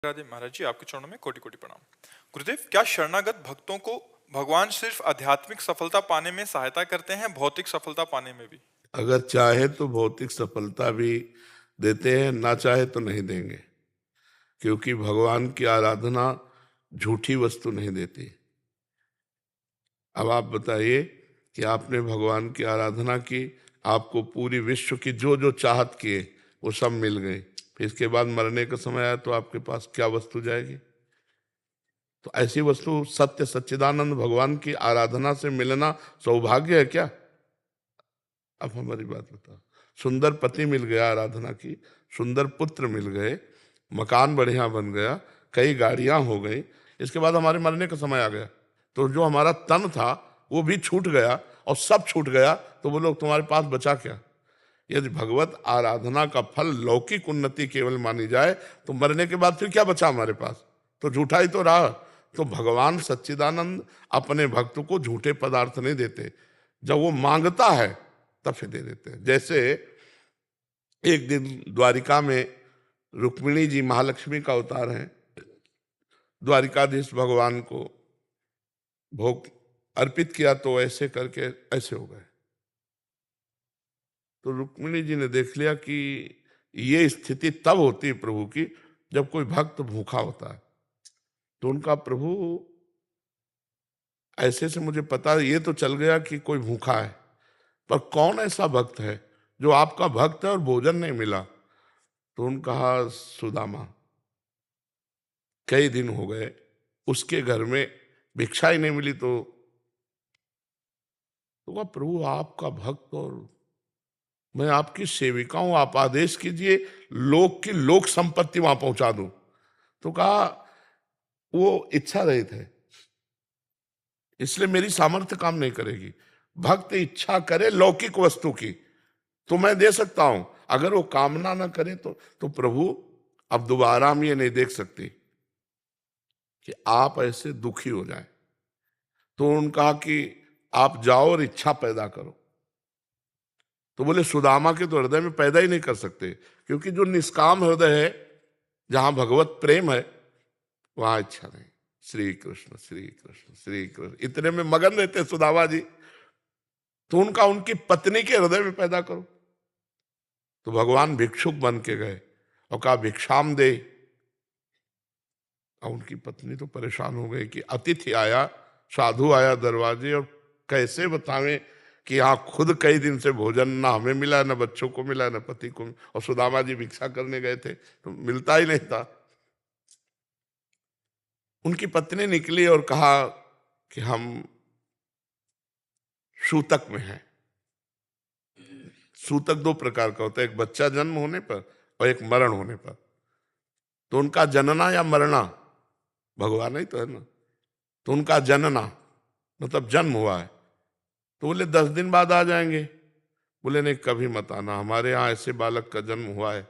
राधे महाराज जी, आपके चरणों में कोटि कोटि प्रणाम। गुरुदेव, क्या शरणागत भक्तों को भगवान सिर्फ आध्यात्मिक सफलता पाने में सहायता करते हैं, भौतिक सफलता पाने में भी? अगर चाहे तो भौतिक सफलता भी देते हैं, ना चाहे तो नहीं देंगे। क्योंकि भगवान की आराधना झूठी वस्तु नहीं देती। अब आप बताइए कि आपने भगवान की आराधना की, आपको पूरी विश्व की जो जो चाहत किए वो सब मिल गई, फिर इसके बाद मरने का समय आया तो आपके पास क्या वस्तु जाएगी? तो ऐसी वस्तु सत्य सच्चिदानंद भगवान की आराधना से मिलना सौभाग्य है क्या? अब हमारी बात बताओ। सुंदर पति मिल गया आराधना की, सुंदर पुत्र मिल गए, मकान बढ़िया बन गया, कई गाड़ियां हो गई, इसके बाद हमारे मरने का समय आ गया तो जो हमारा तन था वो भी छूट गया और सब छूट गया, तो बोलो तुम्हारे पास बचा क्या? यदि भगवत आराधना का फल लौकिक उन्नति केवल मानी जाए तो मरने के बाद फिर क्या बचा हमारे पास? तो झूठा ही तो रहा। तो भगवान सच्चिदानंद अपने भक्त को झूठे पदार्थ नहीं देते, जब वो मांगता है तब फिर दे देते हैं। जैसे एक दिन द्वारिका में रुक्मिणी जी महालक्ष्मी का अवतार है, द्वारिकाधीश भगवान को भोग अर्पित किया तो ऐसे करके ऐसे हो गए। तो रुक्मिणी जी ने देख लिया कि ये स्थिति तब होती है प्रभु की जब कोई भक्त भूखा होता है। तो उनका प्रभु ऐसे से मुझे पता ये तो चल गया कि कोई भूखा है, पर कौन ऐसा भक्त है जो आपका भक्त है और भोजन नहीं मिला? तो उन्होंने कहा सुदामा, कई दिन हो गए उसके घर में भिक्षा ही नहीं मिली। तो कहा प्रभु आपका भक्त और मैं आपकी सेविका हूं, आप आदेश कीजिए लोक की लोक संपत्ति वहां पहुंचा दूं। तो कहा वो इच्छा रहित है, इसलिए मेरी सामर्थ्य काम नहीं करेगी। भक्त इच्छा करे लौकिक वस्तु की तो मैं दे सकता हूं, अगर वो कामना ना करे तो प्रभु अब दोबारा हम ये नहीं देख सकते कि आप ऐसे दुखी हो जाए। तो उन्होंने कहा कि आप जाओ और इच्छा पैदा करो। तो बोले सुदामा के तो हृदय में पैदा ही नहीं कर सकते, क्योंकि जो निष्काम हृदय है, जहां भगवत प्रेम है, वहां इच्छा नहीं। श्री कृष्ण श्री कृष्ण श्री कृष्ण इतने में मगन रहते सुदामा जी। तो उनका उनकी पत्नी के हृदय में पैदा करो। तो भगवान भिक्षुक बन के गए और कहा भिक्षाम दे। और उनकी पत्नी तो परेशान हो गई कि अतिथि आया, साधु आया दरवाजे, और कैसे बतावें कि यहाँ खुद कई दिन से भोजन ना हमें मिला, ना बच्चों को मिला, ना पति को, और सुदामा जी भिक्षा करने गए थे तो मिलता ही नहीं था। उनकी पत्नी निकली और कहा कि हम सूतक में हैं। सूतक दो प्रकार का होता है, एक बच्चा जन्म होने पर और एक मरण होने पर। तो उनका जनना या मरना भगवान ही तो है ना। तो उनका जनना मतलब जन्म हुआ है, तो बोले 10 दिन बाद आ जाएंगे। बोले नहीं कभी मत आना, हमारे यहाँ ऐसे बालक का जन्म हुआ है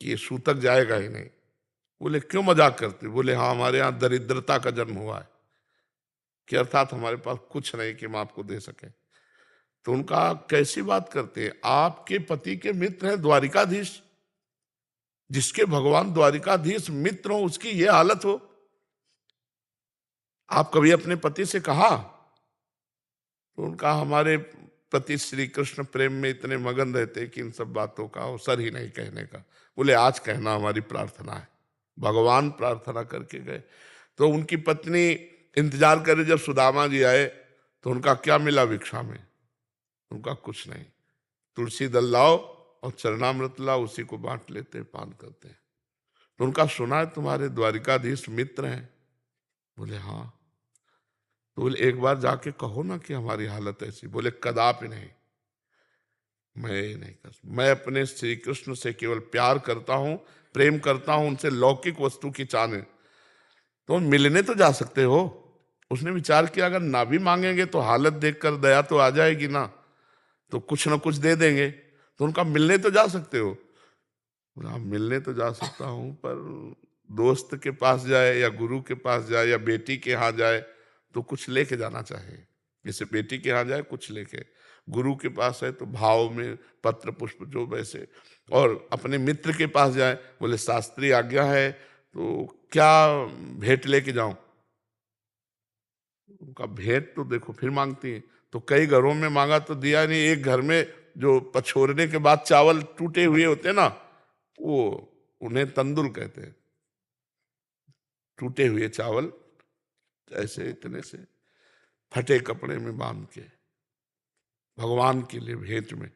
कि ये सूतक जाएगा ही नहीं। बोले क्यों मजाक करते? बोले हाँ हमारे यहाँ दरिद्रता का जन्म हुआ है, कि अर्थात हमारे पास कुछ नहीं कि हम आपको दे सकें। तो उनका कैसी बात करते हैं, आपके पति के मित्र हैं द्वारिकाधीश, जिसके भगवान द्वारिकाधीश मित्र हो उसकी ये हालत हो। आप कभी अपने पति से कहा? तो उनका हमारे पति श्री कृष्ण प्रेम में इतने मगन रहते कि इन सब बातों का अवसर ही नहीं कहने का। बोले आज कहना हमारी प्रार्थना है। भगवान प्रार्थना करके गए। तो उनकी पत्नी इंतजार करे जब सुदामा जी आए, तो उनका क्या मिला भिक्षा में? उनका कुछ नहीं। तुलसी दल लाओ और चरणामृत लाओ, उसी को बांट लेते हैं, पान करते हैं। तो उनका सुना है तुम्हारे द्वारिकाधीश मित्र हैं? बोले हाँ। तो बोले एक बार जाके कहो ना कि हमारी हालत ऐसी। बोले कदापि नहीं, मैं नहीं कर, मैं अपने श्री कृष्ण से केवल प्यार करता हूं, प्रेम करता हूं, उनसे लौकिक वस्तु की चाहने। तो मिलने तो जा सकते हो। उसने विचार किया अगर ना भी मांगेंगे तो हालत देखकर दया तो आ जाएगी ना, तो कुछ ना कुछ दे देंगे। तो उनका मिलने तो जा सकते हो। बोला मिलने तो जा सकता हूं, पर दोस्त के पास जाए या गुरु के पास जाए या बेटी के यहाँ जाए तो कुछ लेके जाना चाहिए। जैसे बेटी के यहाँ जाए कुछ लेके। गुरु के पास है तो भाव में पत्र पुष्प जो वैसे, और अपने मित्र के पास जाए, बोले शास्त्री आज्ञा है तो क्या भेंट लेके जाऊं। उनका भेंट तो देखो फिर मांगती है, तो कई घरों में मांगा तो दिया नहीं। एक घर में जो पछोरने के बाद चावल टूटे हुए होते ना, वो उन्हें तंदुल कहते हैं, टूटे हुए चावल ऐसे इतने से फटे कपड़े में बांध के भगवान के लिए भेंट में।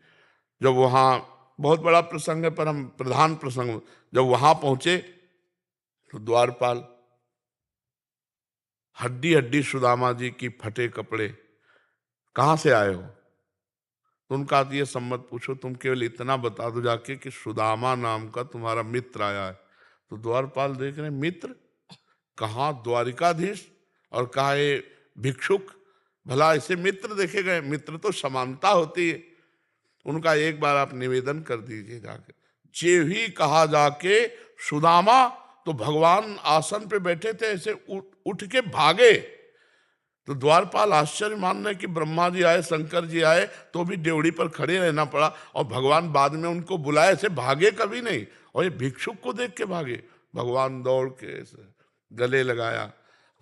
जब वहां बहुत बड़ा प्रसंग है पर हम प्रधान प्रसंग, जब वहां पहुंचे तो द्वारपाल हड्डी हड्डी सुदामा जी की फटे कपड़े, कहां से आए हो। तो उनका ये सम्मत पूछो, तुम केवल इतना बता दो जाके कि सुदामा नाम का तुम्हारा मित्र आया है। तो द्वारपाल देख रहे मित्र, कहाँ द्वारिकाधीश और कहा ये भिक्षुक, भला ऐसे मित्र देखे गए। मित्र तो समानता होती है। उनका एक बार आप निवेदन कर दीजिए जाके। जे ही कहा जाके सुदामा, तो भगवान आसन पे बैठे थे, ऐसे उठ के भागे। तो द्वारपाल आश्चर्य मान रहे कि ब्रह्मा जी आए, शंकर जी आए, तो भी ड्योढ़ी पर खड़े रहना पड़ा, और भगवान बाद में उनको बुलाए, ऐसे भागे कभी नहीं। और ये भिक्षुक को देख के भागे। भगवान दौड़ के ऐसे गले लगाया,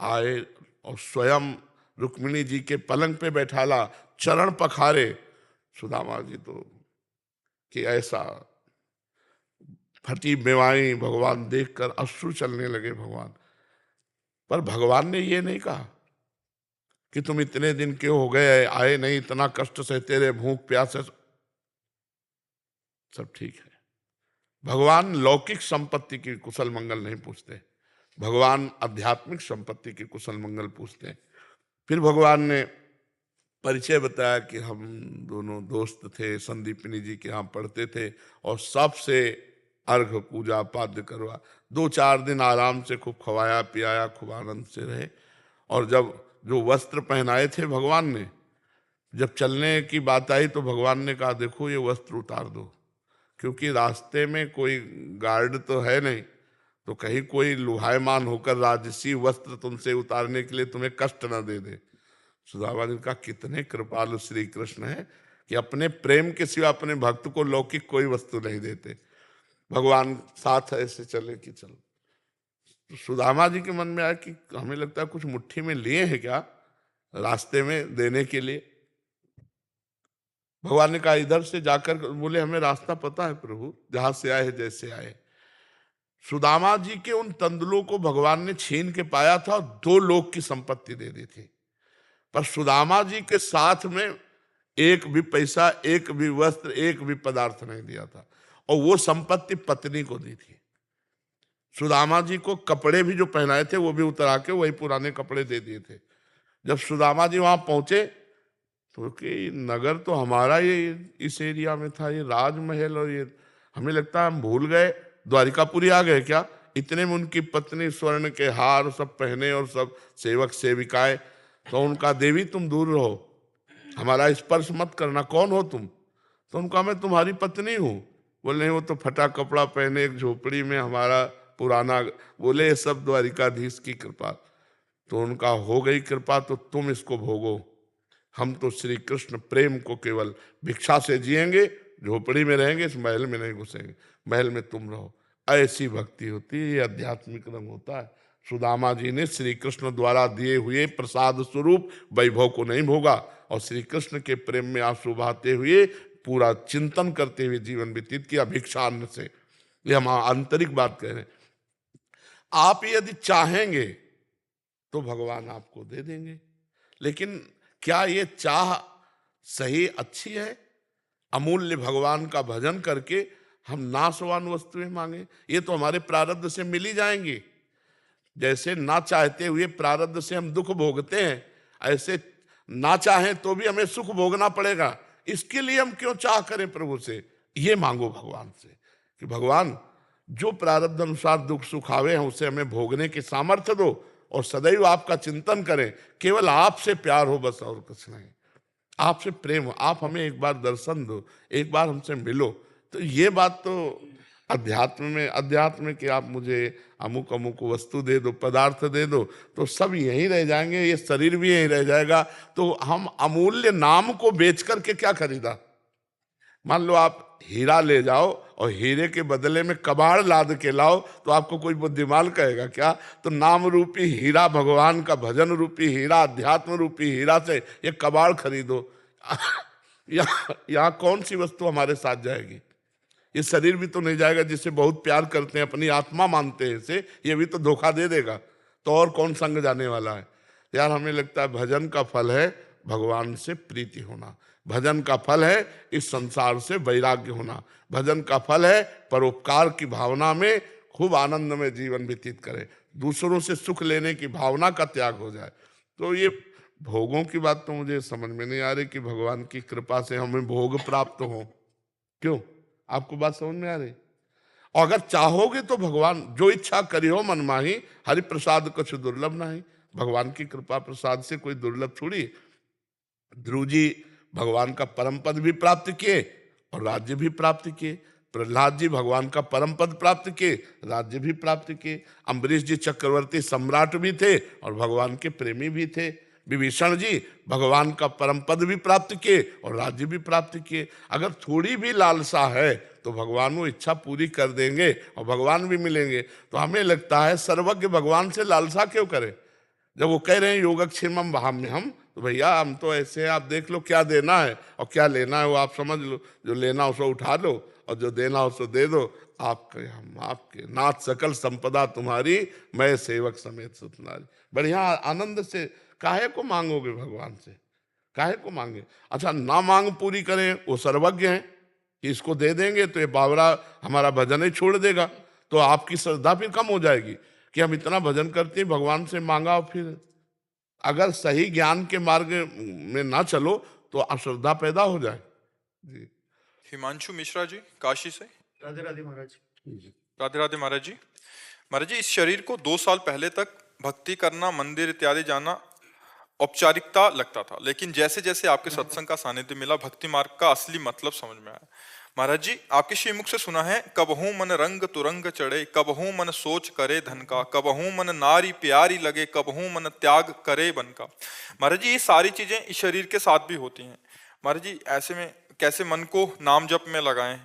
आए और स्वयं रुक्मिणी जी के पलंग पे बैठाला, चरण पखारे। सुदामा जी तो कि ऐसा फटी बेवाई भगवान देखकर अश्रु चलने लगे भगवान। पर भगवान ने ये नहीं कहा कि तुम इतने दिन क्यों हो गए आए नहीं, इतना कष्ट सहते रहे, भूख प्यास है, सब ठीक है। भगवान लौकिक संपत्ति की कुशल मंगल नहीं पूछते, भगवान आध्यात्मिक संपत्ति की कुशल मंगल पूछते हैं। फिर भगवान ने परिचय बताया कि हम दोनों दोस्त थे, संदीपनी जी के यहाँ पढ़ते थे, और सबसे अर्घ पूजा पाद्य करवा, 2-4 दिन आराम से खूब खवाया पियाया, खूब आनंद से रहे। और जब जो वस्त्र पहनाए थे भगवान ने, जब चलने की बात आई तो भगवान ने कहा देखो ये वस्त्र उतार दो, क्योंकि रास्ते में कोई गार्ड तो है नहीं, तो कहीं कोई लुहायमान होकर राजसी वस्त्र तुमसे उतारने के लिए तुम्हें कष्ट न दे दे। सुदामा जी का कितने कृपालु श्री कृष्ण है कि अपने प्रेम के सिवा अपने भक्त को लौकिक कोई वस्तु नहीं देते। भगवान साथ ऐसे चले कि चलो। तो सुदामा जी के मन में आया कि हमें लगता है कुछ मुट्ठी में लिए हैं क्या रास्ते में देने के लिए। भगवान ने कहा इधर से जाकर, बोले हमें रास्ता पता है प्रभु, जहां से आए जैसे आए। सुदामा जी के उन तंदुलों को भगवान ने छीन के पाया था और 2 लोक की संपत्ति दे दी थी, पर सुदामा जी के साथ में एक भी पैसा, एक भी वस्त्र, एक भी पदार्थ नहीं दिया था, और वो संपत्ति पत्नी को दी थी। सुदामा जी को कपड़े भी जो पहनाए थे वो भी उतरा के वही पुराने कपड़े दे दिए थे। जब सुदामा जी वहां पहुंचे तो कि नगर तो हमारा ये इस एरिया में था, ये राजमहल, और ये हमें लगता है हम भूल गए, द्वारिकापुरी आ गए क्या। इतने में उनकी पत्नी स्वर्ण के हार सब पहने और सब सेवक सेविकाएं, तो उनका देवी तुम दूर रहो, हमारा स्पर्श मत करना, कौन हो तुम। तो उनका मैं तुम्हारी पत्नी हूँ। बोले नहीं वो तो फटा कपड़ा पहने एक झोपड़ी में हमारा पुराना, बोले सब द्वारिकाधीश की कृपा। तो उनका हो गई कृपा तो तुम इसको भोगो, हम तो श्री कृष्ण प्रेम को केवल भिक्षा से जिएंगे, झोपड़ी में रहेंगे, इस महल में नहीं घुसेंगे, महल में तुम रहो। ऐसी भक्ति होती है, ये आध्यात्मिक रंग होता है। सुदामा जी ने श्री कृष्ण द्वारा दिए हुए प्रसाद स्वरूप वैभव को नहीं भोगा, और श्री कृष्ण के प्रेम में आंसू बहाते हुए पूरा चिंतन करते हुए जीवन व्यतीत किया भिक्षान्न से। ये हम आंतरिक बात कह रहे हैं। आप यदि चाहेंगे तो भगवान आपको दे देंगे, लेकिन क्या ये चाह सही अच्छी है। अमूल्य भगवान का भजन करके हम नाशवान वस्तुएं मांगे, ये तो हमारे प्रारब्ध से मिल ही जाएंगी। जैसे ना चाहते हुए प्रारब्ध से हम दुख भोगते हैं, ऐसे ना चाहें तो भी हमें सुख भोगना पड़ेगा। इसके लिए हम क्यों चाह करें प्रभु से। ये मांगो भगवान से कि भगवान जो प्रारब्ध अनुसार दुख सुख आवे हैं उसे हमें भोगने की सामर्थ्य दो, और सदैव आपका चिंतन करें, केवल आपसे प्यार हो बस, और कुछ नहीं। आपसे प्रेम हो, आप हमें एक बार दर्शन दो, एक बार हमसे मिलो। तो ये बात तो अध्यात्म में कि आप मुझे अमुक अमुक वस्तु दे दो, पदार्थ दे दो, तो सब यहीं रह जाएंगे, ये शरीर भी यहीं रह जाएगा। तो हम अमूल्य नाम को बेच करके क्या खरीदा? मान लो आप हीरा ले जाओ और हीरे के बदले में कबाड़ लाद के लाओ, तो आपको कोई बुद्धिमान कहेगा क्या? तो नाम रूपी हीरा, भगवान का भजन रूपी हीरा, अध्यात्म रूपी हीरा से ये कबाड़ खरीदो। यहाँ कौन सी वस्तु हमारे साथ जाएगी? ये शरीर भी तो नहीं जाएगा, जिसे बहुत प्यार करते हैं, अपनी आत्मा मानते हैं इसे, ये भी तो धोखा दे देगा। तो और कौन संग जाने वाला है? यार हमें लगता है भजन का फल है भगवान से प्रीति होना, भजन का फल है इस संसार से वैराग्य होना, भजन का फल है परोपकार की भावना में खूब आनंद में जीवन व्यतीत करे, दूसरों से सुख लेने की भावना का त्याग हो जाए। तो ये भोगों की बात तो मुझे समझ में नहीं आ रही कि भगवान की कृपा से हमें भोग प्राप्त हो। क्यों? आपको बात समझ में आ रही? और अगर चाहोगे तो भगवान जो इच्छा करी हो मन माही, हरि प्रसाद कुछ दुर्लभ नहीं। भगवान की कृपा प्रसाद से कोई दुर्लभ थोड़ी। ध्रुव जी भगवान का परम पद भी प्राप्त किए और राज्य भी प्राप्त किए। प्रहलाद जी भगवान का परम पद प्राप्त किए, राज्य भी प्राप्त किए। अम्बरीश जी चक्रवर्ती सम्राट भी थे और भगवान के प्रेमी भी थे। विभीषण जी भगवान का परम पद भी प्राप्त किए और राज्य भी प्राप्त किए। अगर थोड़ी भी लालसा है तो भगवान वो इच्छा पूरी कर देंगे और भगवान भी मिलेंगे। तो हमें लगता है सर्वज्ञ भगवान से लालसा क्यों करें? जब वो कह रहे हैं योगक्षेमम वहाम्यहम, तो भैया हम तो ऐसे हैं, आप देख लो क्या देना है और क्या लेना है वो आप समझ लो। जो लेना हो उसको उठा लो और जो देना हो उसको दे दो। आपके हम आपके, नाथ सकल संपदा तुम्हारी, मैं सेवक समेत सुतनारी। बढ़िया आनंद से काहे को मांगोगे भगवान से? काहे को मांगे? अच्छा ना मांग पूरी करें, वो सर्वज्ञ हैं कि इसको दे देंगे तो ये बावरा हमारा भजन ही छोड़ देगा। तो आपकी श्रद्धा फिर कम हो जाएगी कि हम इतना भजन करते हैं, भगवान से मांगा और फिर अगर सही ज्ञान के मार्ग में ना चलो तो अश्रद्धा पैदा हो जाए। जी हिमांशु मिश्रा जी काशी से। राधे राधे महाराज। राधे राधे महाराज जी। महाराज जी, इस शरीर को 2 साल पहले तक भक्ति करना, मंदिर इत्यादि जाना औपचारिकता लगता था, लेकिन जैसे जैसे आपके सत्संग का सानिध्य मिला, भक्ति मार्ग का असली मतलब समझ में आया। महाराज जी, आपके श्रीमुख से सुना है, कबहू मन रंग तुरंग चढ़े, कबहू मन सोच करे धन का, कबहू मन नारी प्यारी लगे, कबहू मन त्याग करे बन का। महाराज जी, ये सारी चीजें इस शरीर के साथ भी होती हैं। महाराज जी, ऐसे में कैसे मन को नाम जप में लगाएं?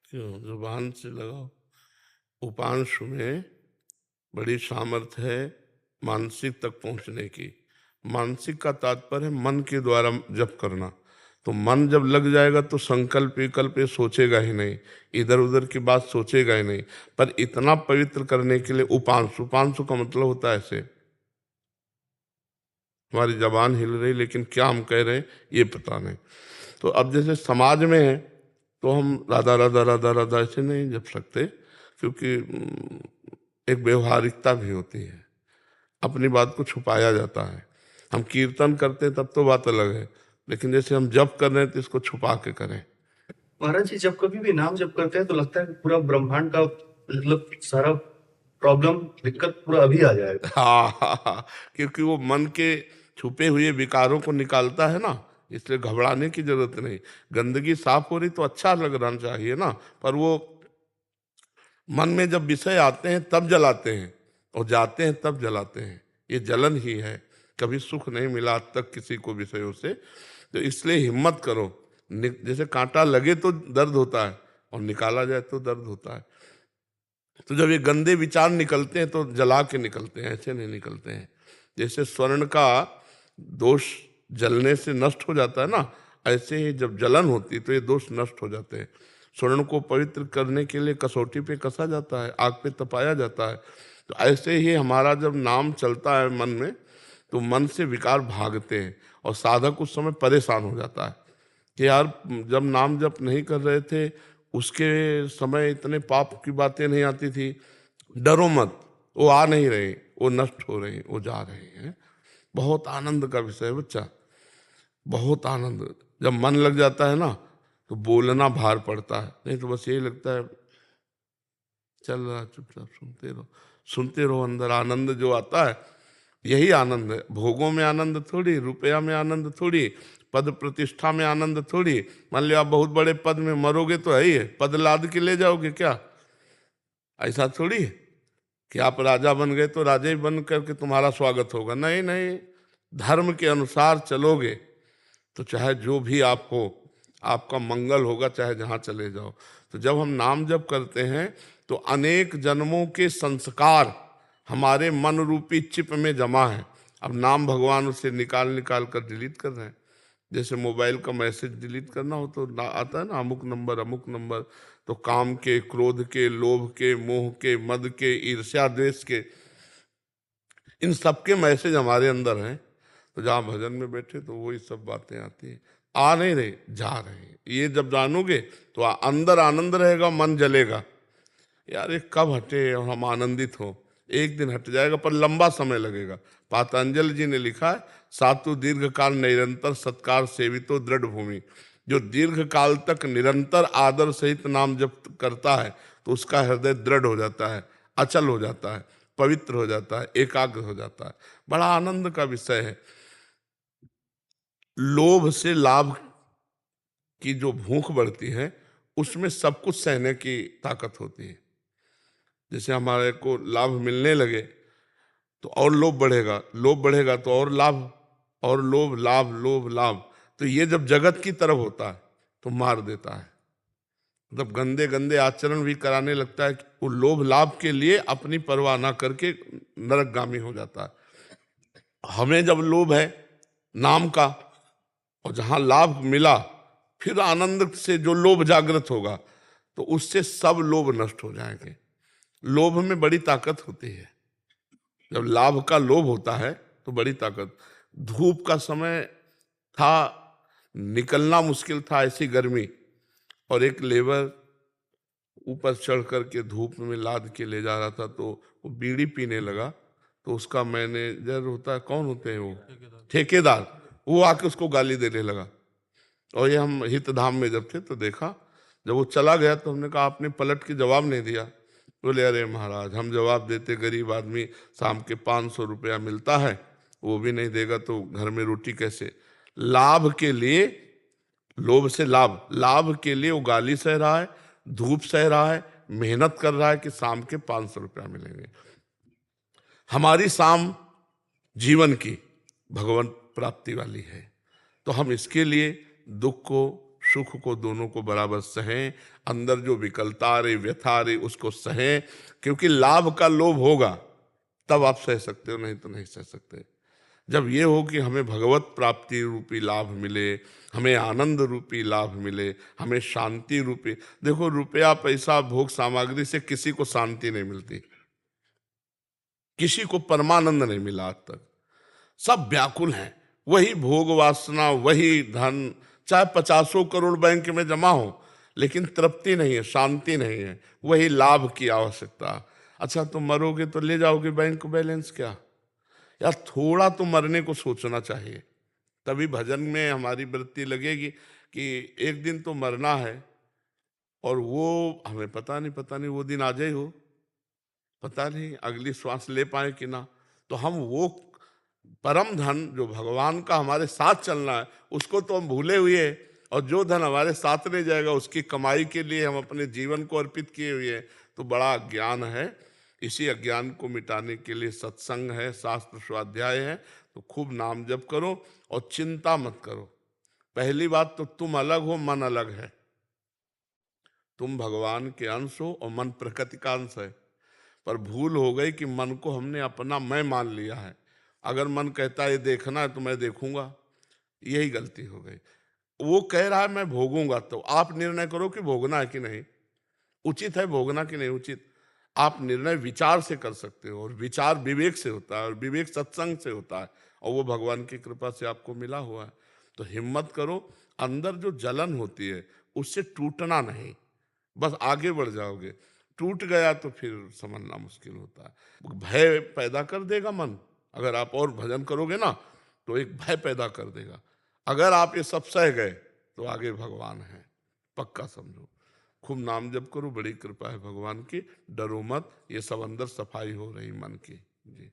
क्यों? जुबान से लगाओ। उपांशु में बड़ी सामर्थ्य है मानसिक तक पहुंचने की। मानसिक का तात्पर्य है मन के द्वारा जप करना। तो मन जब लग जाएगा तो संकल्प विकल्प ये सोचेगा ही नहीं, इधर उधर की बात सोचेगा ही नहीं। पर इतना पवित्र करने के लिए उपांशु, उपांशु का मतलब होता है ऐसे, हमारी जबान हिल रही लेकिन क्या हम कह रहे हैं ये पता नहीं। तो अब जैसे समाज में है तो हम राधा राधा राधा राधा ऐसे नहीं जप सकते, क्योंकि एक व्यवहारिकता भी होती है, अपनी बात को छुपाया जाता है। हम कीर्तन करते हैं तब तो बात अलग है, लेकिन जैसे हम जप कर रहे हैं तो इसको छुपा के करें। महाराज जी, जब कभी भी नाम जप करते हैं तो लगता है कि पूरा ब्रह्मांड का मतलब सारा प्रॉब्लम दिक्कत पूरा अभी आ जाएगा। हाँ, क्योंकि वो मन के छुपे हुए विकारों को निकालता है ना, इसलिए घबराने की जरूरत नहीं। गंदगी साफ हो रही तो अच्छा लगना चाहिए ना, पर वो मन में जब विषय आते हैं तब जलाते हैं और जाते हैं तब जलाते हैं। ये जलन ही है। कभी सुख नहीं मिला आज तक किसी को विषयों से, तो इसलिए हिम्मत करो। जैसे कांटा लगे तो दर्द होता है और निकाला जाए तो दर्द होता है। तो जब ये गंदे विचार निकलते हैं तो जला के निकलते हैं, ऐसे नहीं निकलते हैं। जैसे स्वर्ण का दोष जलने से नष्ट हो जाता है ना, ऐसे ही जब जलन होती है तो ये दोष नष्ट हो जाते हैं। स्वर्ण को पवित्र करने के लिए कसौटी पे कसा जाता है, आग पे तपाया जाता है। तो ऐसे ही हमारा जब नाम चलता है मन में तो मन से विकार भागते हैं और साधक उस समय परेशान हो जाता है कि यार जब नाम जप नहीं कर रहे थे उसके समय इतने पाप की बातें नहीं आती थी। डरो मत, वो आ नहीं रहे, वो नष्ट हो रहे, वो जा रहे हैं। बहुत आनंद का विषय है बच्चा, बहुत आनंद। जब मन लग जाता है ना तो बोलना भार पड़ता है, नहीं तो बस यही लगता है चल रहा, चुपचाप सुनते रहो। अंदर आनंद जो आता है यही आनंद है। भोगों में आनंद थोड़ी, रुपया में आनंद थोड़ी, पद प्रतिष्ठा में आनंद थोड़ी। मान लिया आप बहुत बड़े पद में, मरोगे तो है ही है, पद लाद के ले जाओगे क्या? ऐसा थोड़ी है कि आप राजा बन गए तो राजा ही बन करके तुम्हारा स्वागत होगा। नहीं नहीं, धर्म के अनुसार चलोगे तो चाहे जो भी आप हो, आपका मंगल होगा, चाहे जहां चले जाओ। तो जब हम नाम जप करते हैं तो अनेक जन्मों के संस्कार हमारे मन रूपी चिप में जमा है। अब नाम भगवान उसे निकाल निकाल कर डिलीट कर रहे हैं। जैसे मोबाइल का मैसेज डिलीट करना हो तो आता है ना, अमुक नंबर अमुक नंबर। तो काम के, क्रोध के, लोभ के, मोह के, मद के, ईर्ष्या द्वेष के, इन सब के मैसेज हमारे अंदर हैं। तो जहाँ भजन में बैठे तो वही सब बातें आती हैं। आ नहीं रहे, जा रहे हैं। ये जब जानोगे तो अंदर आनंद रहेगा, मन जलेगा, यार ये कब हटे और हम आनंदित हो। एक दिन हट जाएगा पर लंबा समय लगेगा। पातंजलि जी ने लिखा है, सातु दीर्घ काल निरंतर सत्कार सेवितो दृढ़ भूमि। जो दीर्घ काल तक निरंतर आदर सहित नाम जप करता है तो उसका हृदय दृढ़ हो जाता है, अचल हो जाता है, पवित्र हो जाता है, एकाग्र हो जाता है। बड़ा आनंद का विषय है। लोभ से लाभ की जो भूख बढ़ती है उसमें सब कुछ सहने की ताकत होती है। जैसे हमारे को लाभ मिलने लगे तो और लोभ बढ़ेगा, लोभ बढ़ेगा तो और लाभ, और लोभ लाभ लोभ लाभ। तो ये जब जगत की तरफ होता है तो मार देता है। मतलब गंदे गंदे आचरण भी कराने लगता है कि वो लोभ लाभ के लिए अपनी परवाह ना करके नरकगामी हो जाता है। हमें जब लोभ है नाम का और जहां लाभ मिला, फिर आनंद से जो लोभ जागृत होगा तो उससे सब लोभ नष्ट हो जाएंगे। लोभ में बड़ी ताकत होती है। जब लाभ का लोभ होता है तो बड़ी ताकत। धूप का समय था, निकलना मुश्किल था, ऐसी गर्मी, और एक लेबर ऊपर चढ़ करके धूप में लाद के ले जा रहा था तो वो बीड़ी पीने लगा। तो उसका मैनेजर होता है, कौन होते हैं वो, ठेकेदार, वो आके उसको गाली देने लगा। और ये हम हितधाम में जब थे तो देखा, जब वो चला गया तो हमने कहा आपने पलट के जवाब नहीं दिया। बोले अरे महाराज हम जवाब देते, गरीब आदमी शाम के 500 रुपया मिलता है, वो भी नहीं देगा तो घर में रोटी कैसे। लाभ के लिए, लोभ से लाभ, लाभ के लिए वो गाली सह रहा है, धूप सह रहा है, मेहनत कर रहा है कि शाम के 500 रुपया मिलेंगे। हमारी शाम जीवन की भगवान प्राप्ति वाली है, तो हम इसके लिए दुख को सुख को दोनों को बराबर सहें। अंदर जो विकलता आ रही, व्यथा आ रही, उसको सहें। क्योंकि लाभ का लोभ होगा तब आप सह सकते हो, नहीं तो नहीं सह सकते। जब ये हो कि हमें भगवत प्राप्ति रूपी लाभ मिले, हमें आनंद रूपी लाभ मिले, हमें शांति रूपी। देखो रुपया पैसा भोग सामग्री से किसी को शांति नहीं मिलती, किसी को परमानंद नहीं मिला आज तक। सब व्याकुल हैं, वही भोग वासना, वही धन, चाहे 50 करोड़ बैंक में जमा हो, लेकिन तृप्ति नहीं है, शांति नहीं है, वही लाभ की आवश्यकता। अच्छा तुम मरोगे तो ले जाओगे बैंक बैलेंस क्या? यार थोड़ा तो मरने को सोचना चाहिए, तभी भजन में हमारी वृत्ति लगेगी कि एक दिन तो मरना है। और वो हमें पता नहीं वो दिन आ जाए हो, पता नहीं अगली श्वास ले पाए कि ना। तो हम वो परम धन जो भगवान का हमारे साथ चलना है उसको तो हम भूले हुए हैं, और जो धन हमारे साथ नहीं जाएगा उसकी कमाई के लिए हम अपने जीवन को अर्पित किए हुए हैं। तो बड़ा अज्ञान है। इसी अज्ञान को मिटाने के लिए सत्संग है, शास्त्र स्वाध्याय है। तो खूब नाम जप करो और चिंता मत करो। पहली बात तो तुम अलग हो, मन अलग है। तुम भगवान के अंश हो और मन प्रकृति का अंश है। पर भूल हो गई कि मन को हमने अपना मैं मान लिया है। अगर मन कहता है देखना है तो मैं देखूंगा, यही गलती हो गई। वो कह रहा है मैं भोगूंगा, तो आप निर्णय करो कि भोगना है कि नहीं, उचित है भोगना कि नहीं उचित। आप निर्णय विचार से कर सकते हो, और विचार विवेक से होता है, और विवेक सत्संग से होता है, और वो भगवान की कृपा से आपको मिला हुआ है। तो हिम्मत करो। अंदर जो जलन होती है उससे टूटना नहीं, बस आगे बढ़ जाओगे। टूट गया तो फिर समझना मुश्किल होता है। भय पैदा कर देगा मन, अगर आप और भजन करोगे ना तो एक भय पैदा कर देगा। अगर आप ये सब सह गए तो आगे भगवान है, पक्का समझो। खूब नाम जप करो, बड़ी कृपा है भगवान की। डरो मत, ये सब अंदर सफाई हो रही मन की। जी।